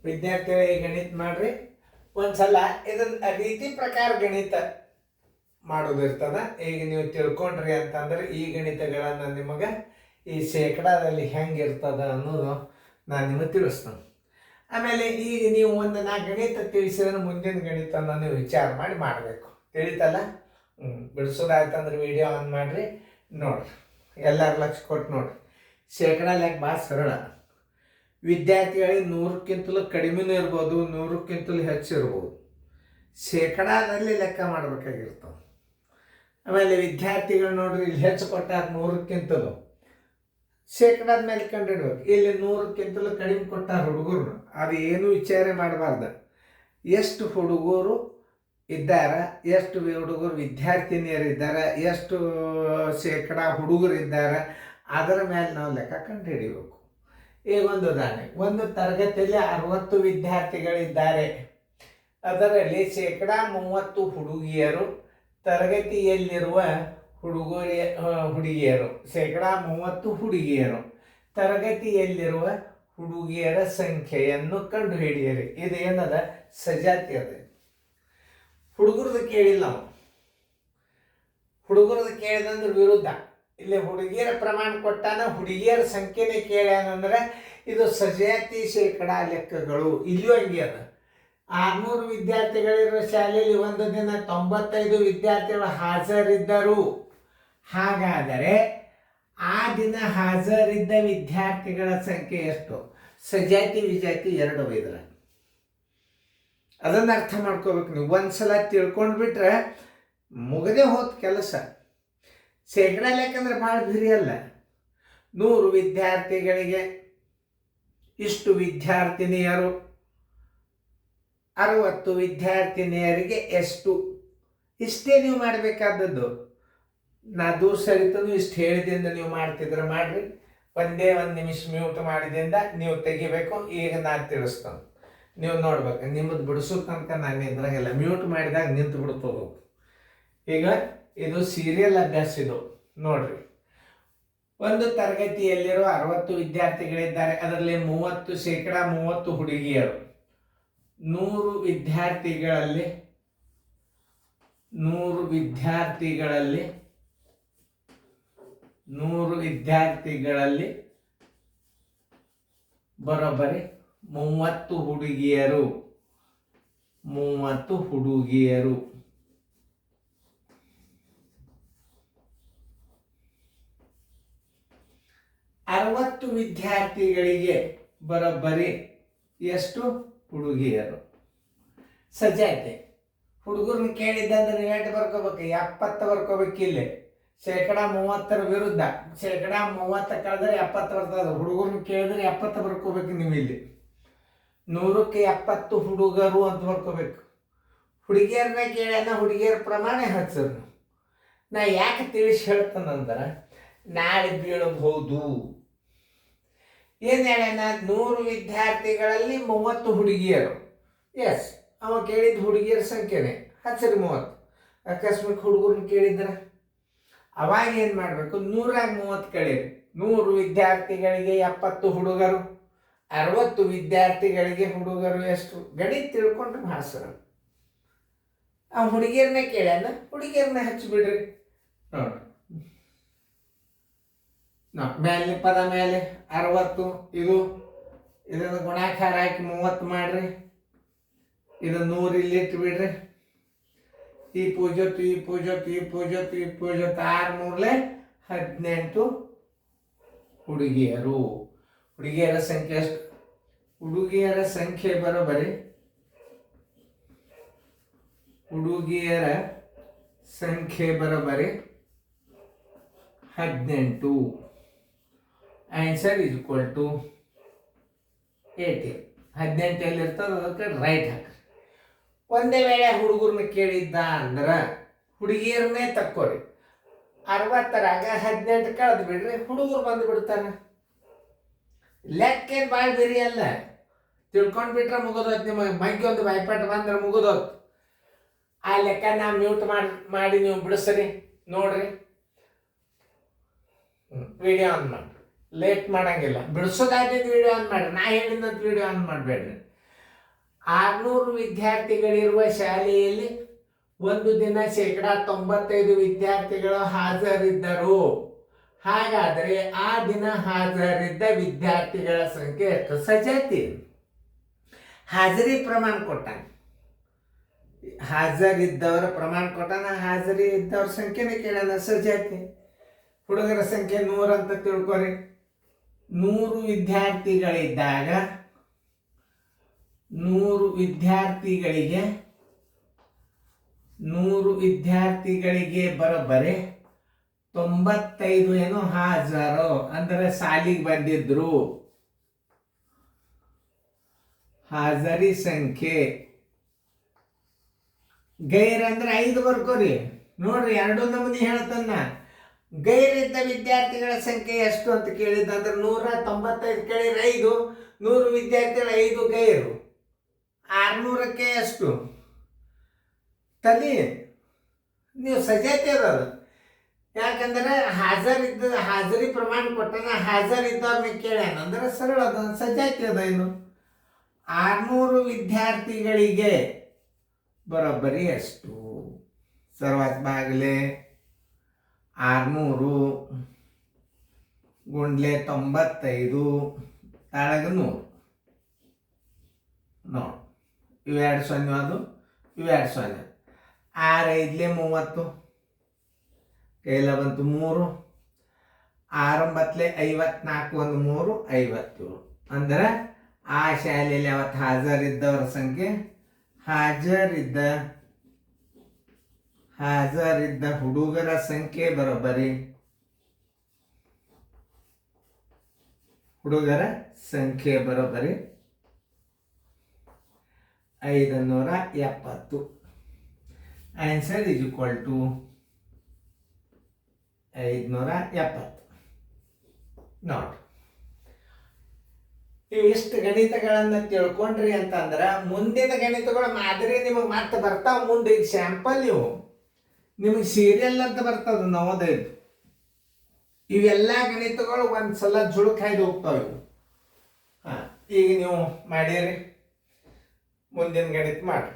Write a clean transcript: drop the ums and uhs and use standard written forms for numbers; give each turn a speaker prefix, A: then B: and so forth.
A: ವಿದ್ಯಾರ್ಥಿಗಳಿಗೆ ಗಣಿತ ಮಾಡ್ರಿ. ಒಂದ್ಸಲ ಇದನ್ನ ರೀತಿ ಪ್ರಕಾರ ಗಣಿತ ಮಾಡೋದಿರ್ತದ. ಈಗ ನೀವು ತಿಳ್ಕೊಂಡ್ರಿ ಅಂತಂದ್ರೆ ಈ ಗಣಿತಗಳನ್ನ ನಿಮಗೆ ಈ ಶೇಕಡಾದಲ್ಲಿ ಹೆಂಗಿರ್ತದ ಅನ್ನೋದು ನಾನು ನಿಮಗೆ ತಿಳಿಸ್ತೇನೆ. ಆಮೇಲೆ ಈಗ ನೀವು ಒಂದು ನಾ ಗಣಿತ ತಿಳಿಸಿದ್ರೆ ಮುಂದಿನ ಗಣಿತನ ನೀವು ವಿಚಾರ ಮಾಡಿ ಮಾಡಬೇಕು. ತಿಳಿತಲ್ಲ? ಬಿಡಿಸೋದಾಯ್ತಂದ್ರೆ ವಿಡಿಯೋ ಆನ್ ಮಾಡಿರಿ, ನೋಡ್ರಿ, ಎಲ್ಲರೂ ಲಕ್ಷ ಕೊಟ್ಟು ನೋಡ್ರಿ. ಶೇಕಡಾ ಲೆಕ್ಕ ಭಾಳ ಸರಳ. ವಿದ್ಯಾರ್ಥಿಗಳಿಗೆ 100ಕ್ಕಿಂತಲೂ ಕಡಿಮೆನೂ ಇರ್ಬೋದು, 100ಕ್ಕಿಂತಲೂ ಹೆಚ್ಚು ಇರ್ಬೋದು. ಶೇಕಡಾದಲ್ಲಿ ಲೆಕ್ಕ ಮಾಡಬೇಕಾಗಿರ್ತವೆ. ಆಮೇಲೆ ವಿದ್ಯಾರ್ಥಿಗಳು ನೋಡ್ರಿ, ಇಲ್ಲಿ ಹೆಚ್ಚು ಕೊಟ್ಟಾರ 100ಕ್ಕಿಂತಲೂ, ಶೇಕಡಾದ ಮೇಲೆ ಕಂಡಿಡ್ಬೇಕು. ಇಲ್ಲಿ 100ಕ್ಕಿಂತಲೂ ಕಡಿಮೆ ಕೊಟ್ಟಾರ ಹುಡುಗರು, ಅದು ಏನೂ ವಿಚಾರ ಮಾಡಬಾರ್ದು. ಎಷ್ಟು ಹುಡುಗರು ಇದ್ದಾರೆ, ಎಷ್ಟು ಹುಡುಗರು ವಿದ್ಯಾರ್ಥಿನಿಯರಿದ್ದಾರೆ, ಎಷ್ಟು ಶೇಕಡಾ ಹುಡುಗರು ಇದ್ದಾರೆ, ಅದರ ಮೇಲೆ ನಾವು ಲೆಕ್ಕ ಕಂಡು ಹಿಡಿಬೇಕು. ಈಗ ಒಂದು ಉದಾಹರಣೆ, ಒಂದು ತರಗತಿಯಲ್ಲಿ 60 ವಿದ್ಯಾರ್ಥಿಗಳಿದ್ದಾರೆ. ಅದರಲ್ಲಿ ಶೇಕಡಾ 30 ಹುಡುಗಿಯರು, ತರಗತಿಯಲ್ಲಿರುವ ಹುಡುಗಿಯರು ಶೇಕಡಾ 30 ಹುಡುಗಿಯರು, ತರಗತಿಯಲ್ಲಿರುವ ಹುಡುಗಿಯರ ಸಂಖ್ಯೆಯನ್ನು ಕಂಡುಹಿಡಿಯಿರಿ. ಇದೇನದ? ಸಜಾತಿ ಅದ. ಹುಡುಗರದ್ದು ಕೇಳಿಲ್ಲ ನಾವು. ಹುಡುಗರದ್ದು ಕೇಳಿದಂದ್ರೆ ವಿರುದ್ಧ. ಇಲ್ಲಿ ಹುಡುಗಿಯರ ಪ್ರಮಾಣ ಕೊಟ್ಟಾನ, ಹುಡುಗಿಯರ ಸಂಖ್ಯೆನೇ ಕೇಳ್ಯಾನಂದ್ರೆ ಇದು ಸಜಾತಿ ಶೇಕಡಾ ಲೆಕ್ಕಗಳು. ಇಲ್ಲಿಯೂ ಹಂಗೆ ಅದ. 600 ವಿದ್ಯಾರ್ಥಿಗಳಿರೋ ಶಾಲೆಯಲ್ಲಿ ಒಂದು ದಿನ 95 ವಿದ್ಯಾರ್ಥಿಗಳು ಹಾಜರಿದ್ದರು. ಹಾಗಾದರೆ ಆ ದಿನ ಹಾಜರಿದ್ದ ವಿದ್ಯಾರ್ಥಿಗಳ ಸಂಖ್ಯೆ ಎಷ್ಟು? ಸಜಾತಿ ವಿಜಾತಿ ಎರಡು ಇದ್ರ. ಅದನ್ನು ಅರ್ಥ ಮಾಡ್ಕೋಬೇಕು ನೀವು. ಒಂದ್ಸಲ ತಿಳ್ಕೊಂಡ್ಬಿಟ್ರೆ ಮುಗದೆ ಹೋದ ಕೆಲಸ. ಶೇಕಡಾ ಲೆಕ್ಕಂದ್ರೆ ಭಾಳ ಬಿರಿ ಅಲ್ಲ. 100 ವಿದ್ಯಾರ್ಥಿಗಳಿಗೆ ಇಷ್ಟು ವಿದ್ಯಾರ್ಥಿನಿಯರು, 60 ವಿದ್ಯಾರ್ಥಿನಿಯರಿಗೆ ಎಷ್ಟು, ಇಷ್ಟೇ ನೀವು ಮಾಡಬೇಕಾದದ್ದು. ನಾ ದೂರ ಸರಿತನು ಇಷ್ಟು ಹೇಳಿದಿಂದ ನೀವು ಮಾಡ್ತಿದ್ರೆ ಮಾಡ್ರಿ. ಒಂದೇ ಒಂದು ನಿಮಿಷ ಮ್ಯೂಟ್ ಮಾಡಿದಿಂದ ನೀವು ತೆಗಿಬೇಕು. ಈಗ ನಾನು ತಿಳಿಸ್ತೇನೆ, ನೀವು ನೋಡ್ಬೇಕು. ನಿಮ್ಮದು ಬಿಡಿಸೋ ತನಕ ನಾನು ಇದ್ರಾಗೆಲ್ಲ ಮ್ಯೂಟ್ ಮಾಡಿದಾಗ ನಿಂತು ಬಿಡ್ತದೆ. ಈಗ ಇದು ಸೀರಿಯಲ್ ಅಭ್ಯಾಸ. ಇದು ನೋಡ್ರಿ, ಒಂದು ತರಗತಿಯಲ್ಲಿರುವ 60 ವಿದ್ಯಾರ್ಥಿಗಳಿದ್ದಾರೆ. ಅದರಲ್ಲಿ 30% ಹುಡುಗಿಯರು. 100 ವಿದ್ಯಾರ್ಥಿಗಳಲ್ಲಿ ಬರೋಬ್ಬರಿ 30 ಹುಡುಗಿಯರು. 60 ವಿದ್ಯಾರ್ಥಿಗಳಿಗೆ ಬರೋಬ್ಬರಿ ಎಷ್ಟು ಹುಡುಗಿಯರು? ಸಜಾತಿ. ಹುಡುಗರನ್ನ ಕೇಳಿದ್ದಂದ್ರೆ ನೀವು ಎಷ್ಟು ಬರ್ಕೋಬೇಕು? 70 ಬರ್ಕೋಬೇಕು. ಇಲ್ಲಿ ಶೇಕಡಾ 30 ವಿರುದ್ಧ ಶೇಕಡಾ 30 ಕಳೆದ್ರೆ 70 ಬರ್ತದೆ. ಹುಡುಗರನ್ನ ಕೇಳಿದ್ರೆ 70 ಬರ್ಕೋಬೇಕು ನೀವು. ಇಲ್ಲಿ 100ಕ್ಕೆ 70 ಹುಡುಗರು ಅಂತ ಬರ್ಕೋಬೇಕು. ಹುಡುಗಿಯರನ್ನ ಕೇಳ್ಯಾನ, ಹುಡುಗಿಯರ ಪ್ರಮಾಣ ಹೆಚ್ಚರು. ನಾ ಯಾಕೆ ತಿಳಿಸಿ ಹೇಳ್ತಾನಂದ್ರೆ ನಾಳೆ ಬೀಳಬಹುದು. ಏನು ಹೇಳ್ಯಾನ? 100 ವಿದ್ಯಾರ್ಥಿಗಳಲ್ಲಿ 30 ಹುಡುಗಿಯರು. ಎಸ್, ಅವ ಕೇಳಿದ ಹುಡುಗಿಯರ ಸಂಖ್ಯೆನೇ ಹಚ್ಚರಿ 30. ಅಕಸ್ಮಾತ್ ಹುಡುಗರನ್ನ ಕೇಳಿದ್ರೆ ಅವಾಗ ಏನು ಮಾಡಬೇಕು? 100ರಾಗ 30 ಕಳೀರಿ. 100 ವಿದ್ಯಾರ್ಥಿಗಳಿಗೆ 70 ಹುಡುಗರು, 60 ವಿದ್ಯಾರ್ಥಿಗಳಿಗೆ ಹುಡುಗರು ಎಷ್ಟು? ಗಣಿತ ತಿಳ್ಕೊಂಡ್ರೆ ಭಾಳ ಸರಳ. ಆ ಹುಡುಗಿಯರನ್ನೇ ಕೇಳ್ಯಾನ, ಹುಡುಗಿಯರನ್ನ ಹಚ್ಚಿಬಿಡ್ರಿ. ನೋಡ್ರಿ, ಮೇಲೆ ಪದ ಮೇಲೆ 60, ಇದನ್ನು ಗುಣಾಕಾರ ಹಾಕಿ 30 ಮಾಡ್ರಿ. ಇದು 100 ಇಲ್ಲಿ ಇಟ್ಬಿಡ್ರಿ. ಈ ಪೂಜತ್ತು 6 18 ಹುಡುಗಿಯರು. ಹುಡುಗಿಯರ ಸಂಖ್ಯೆ ಎಷ್ಟು? ಹುಡುಗಿಯರ ಸಂಖ್ಯೆ ಬರೋಬ್ಬರಿ 18. Answer is equal to 18. 18 ಎಲ್ಲಿರ್ತದೆ ಅದಕ್ಕೆ ರೈಟ್ ಹಾಕಿ. ಒಂದೇ ವೇಳೆ ಹುಡುಗರನ್ನ ಕೇಳಿದ್ದ ಅಂದ್ರೆ ಹುಡುಗಿಯರನ್ನೇ ತಕ್ಕೋರಿ. 60ರಾಗ 18 ಕಳೆದು ಬಿಡ್ರಿ, ಹುಡುಗರು ಬಂದು ಬಿಡ್ತಾನೆ. ಲೆಕ್ಕೇನು ಭಾಳ ಬೇರೆ ಅಲ್ಲ. ತಿಳ್ಕೊಂಡ್ಬಿಟ್ರೆ ಮುಗಿದೋತ್. ನಿಮಗೆ ಬಗ್ಗೆ ಒಂದು ಭಯಪಟ್ಟು ಬಂದ್ರೆ ಮುಗಿದೋತ್. ಆ ಲೆಕ್ಕ ನಾ ಮ್ಯೂಟ್ ಮಾಡಿ ನೀವು ಬಿಡಿಸ್ರಿ. ನೋಡ್ರಿ, ವಿಡಿಯೋ ಆನ್ ಮಾಡಿ. ಲೇಟ್ ಮಾಡಂಗಿಲ್ಲ. ಬಿಡಿಸೋದಾದಿದ್ದು ವಿಡಿಯೋ ಆನ್ ಮಾಡ್ರಿ, ನಾ ಹೇಳಿದಂತ ವಿಡಿಯೋ ಆನ್ ಮಾಡಬೇಡ್ರಿ. 600 ವಿದ್ಯಾರ್ಥಿಗಳಿರುವ ಶಾಲೆಯಲ್ಲಿ ಒಂದು ದಿನ 95% ವಿದ್ಯಾರ್ಥಿಗಳು ಹಾಜರಿದ್ದರು. ಹಾಗಾದರೆ ಆ ದಿನ ಹಾಜರಿದ್ದ ವಿದ್ಯಾರ್ಥಿಗಳ ಸಂಖ್ಯೆ ಎಷ್ಟು? ಸಜಾತಿ ಹಾಜರಿ ಪ್ರಮಾಣ ಕೊಟ್ಟಾನ, ಹಾಜರಿದ್ದವರ ಪ್ರಮಾಣ ಕೊಟ್ಟಾನ, ಹಾಜರಿ ಇದ್ದವ್ರ ಸಂಖ್ಯೆನೇ ಕೇಳೋಣ. ಸಜಾತಿ ಹುಡುಗರ ಸಂಖ್ಯೆ 100 ಅಂತ ತಿಳ್ಕೊರಿ. 100 ವಿದ್ಯಾರ್ಥಿಗಳಿದ್ದಾಗ 100 ವಿದ್ಯಾರ್ಥಿಗಳಿಗೆ ಬರೋಬ್ಬರಿ 95 ಏನು ಹಾಜರು ಅಂದರೆ ಸಾಲಿಗೆ ಬಂದಿದ್ರು. ಹಾಜರಿ ಸಂಖ್ಯೆ ಗೈರ್ ಅಂದ್ರೆ 5 ಬರ್ಕೋರಿ. ನೋಡ್ರಿ, 2 ನಮೂನಿ ಹೇಳ್ತಾನ. ಗೈರಿದ್ದ ವಿದ್ಯಾರ್ಥಿಗಳ ಸಂಖ್ಯೆ ಎಷ್ಟು ಅಂತ ಕೇಳಿದಂದ್ರೆ 195 ಕೇಳಿದ್ರೆ 5, 100 ವಿದ್ಯಾರ್ಥಿಗಳ 5 ಗೈರು, 600ಕ್ಕೆ ಎಷ್ಟು ತಲಿ? ನೀವು ಸಜಾತಿ ಅದ. ಯಾಕಂದ್ರೆ ಹಾಜರಿ ಪ್ರಮಾಣ ಕೊಟ್ಟಾನ, ಹಾಜರಿದ್ದವ್ರನ್ನ ಕೇಳ್ಯಾನ ಅಂದ್ರೆ ಸರಳ ಅದ, ಸಜಾತಿ ಅದ. ಏನು 600 ವಿದ್ಯಾರ್ಥಿಗಳಿಗೆ ಬರೋಬ್ಬರಿ ಎಷ್ಟು? ಸರ್ವಾತ್ ಬಾಗಲೆ 600 ಗುಂಡ್ಲೆ 95 ತಾಳಗ 100. ನೋಡಿ, ಇವು 2 0 ಅದು, ಇವು 2 0. 6 5 30 ಕೈಲ ಬಂತು 3. 6 9 54 1 3 57. ಅಂದ್ರೆ ಆ ಶಾಲೆಯಲ್ಲಿ ಅವತ್ತು ಹಾಜರಿದ್ದವರ ಸಂಖ್ಯೆ, ಹಾಜರಿದ್ದ ಹುಡುಗರ ಸಂಖ್ಯೆ ಬರೋಬ್ಬರಿ ಹುಡುಗರ ಸಂಖ್ಯೆ ಬರೋಬ್ಬರಿ 570. Answer is equal to 570. ನೋಡಿ, ಇವಿಷ್ಟು ಗಣಿತಗಳನ್ನ ತಿಳ್ಕೊಂಡ್ರಿ ಅಂತಂದ್ರೆ ಮುಂದಿನ ಗಣಿತಗಳು ಮಾದರಿ ನಿಮಗೆ ಮತ್ತೆ ಬರ್ತಾವ. ಮುಂದೆ ಈಗ ಸ್ಯಾಂಪಲ್ ನಿಮಗೆ ಸೀರಿಯಲ್ ಅಂತ ಬರ್ತದ ನವೋದಯದ. ಇವೆಲ್ಲ ಗಣಿತಗಳು ಒಂದ್ಸಲ ಜುಳುಕಾಯ್ದು ಹೋಗ್ತಾವೆ. ಈಗ ನೀವು ಮಾಡಿರಿ, ಮುಂದಿನ ಗಣಿತ ಮಾಡ್ರಿ.